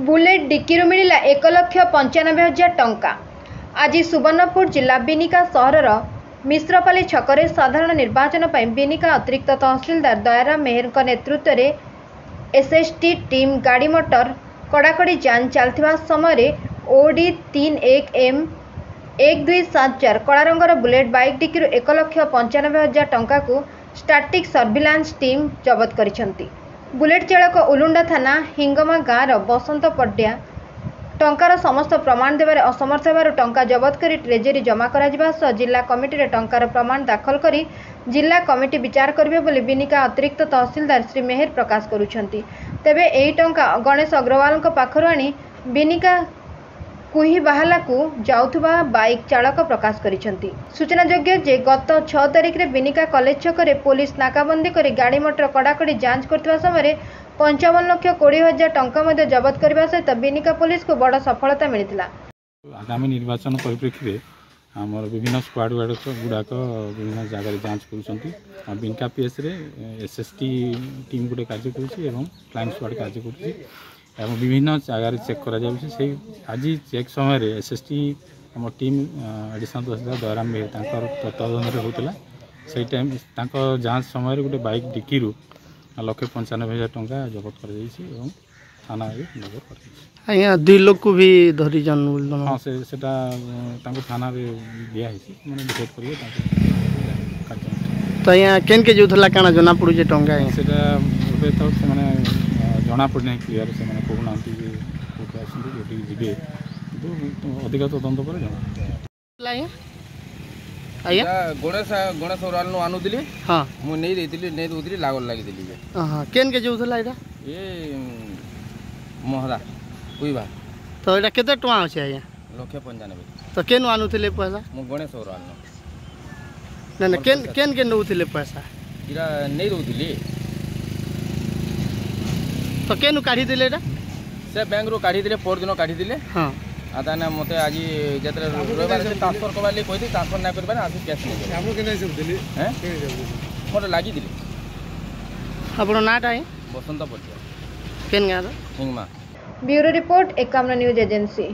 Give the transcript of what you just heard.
Bullet dicky मिला 1,95,000 टंका। आज सुवर्णपुर जिला बिनिका सहर मिश्रपाली छकरे साधारण निर्वाचन पर बिनिका अतिरिक्त तहसिलदार दयाराम मेहर नेतृत्व में एसएसटी टीम गाड़ी मोटर कड़ाकड़ी जांच चलता समय ओडी 31M 1274 कला रंगर बुलेट बाइक डिक्की 1,95,000 टंका को स्टैटिक सर्विलांस टीम जबत करिसेंती। बुलेट चालक उलुंडा थाना हिंगमा गाँव बसंत पड्या टंकार समस्त प्रमाण देवारे असमर्थ होबारु टंका जबत करी ट्रेजेरी जमा करा सह जिला कमिटी रे टंकार प्रमाण दाखल करी जिला कमिटी विचार करिवे बोली बिनिका अतिरिक्त तहसिलदार श्री मेहर प्रकाश करुछंती। तेबे एही टंका गणेश अग्रवाल पाखरु आनी बिनिका कुही बाहाला को जाउथुबा बाइक चालक प्रकाश करिसेंती। सूचनायोग्य जे गत 6 तारिख रे बिनिका कॉलेज छकरे पुलिस नाकाबंदी करी गाड़ी मोटर कड़ाकड़ी जांच करथिबा समय 55,20,000 टंका मध्य जबत करने सहित बिनिका पुलिस को बड़ सफलता मिलता। आगामी निर्वाचन परिप्रेक्षी में आमर विभिन्न स्क्वाड गुड़ाक विभिन्न जगह जांच कर बिनिका पीएस रे एसएसटी टीम गुटे कार्य कर फ्लाइंग स्क्वाड कार्य कर विभिन्न जगह चेक कर आज चेक समय एसएसटी आम टीम एडिशनल तहसीलदार दयाराम मेहर तदन होता से टाइम जांच समय गोटे बाइक डिक्की 1,95,000 टंका जबत कर थाना नजर कर 2 लोग को भी धरी हाँ से थाना दिखाई मैंने डिसाइड करेंगे तो यहाँ केन के जो थला काना जना पड़ू टंका सेटा तो से जना पड़ना क्लियर से कहूना जी अधिक तदंत पर जना गणेश अग्रवाल नु आनुली हां मु नै देतिली नै दोतिली लागल लागि देली हां केन के जोथला एटा ए मोहरा कुइबा तो एटा केते टवा আছে आया 1,95 तो केन आनुथिले पैसा मु गणेश अग्रवाल न न केन केन नउथिले पैसा इरा नै दोतिली तो केन काढी दिले एटा से बैंक रो काढी दिले पर दिन काढी दिले हां आदाने मते आज जतरे रविवार से ट्रांसफर करबा ले कहि ट्रांसफर ना करबा आज कैश नहीं हमरो के नहीं सब दिली हैं मोर लागि दिली आपन नाटा है बसंत पटिया केन गारो हिंगमा। Bureau report 51 news agency.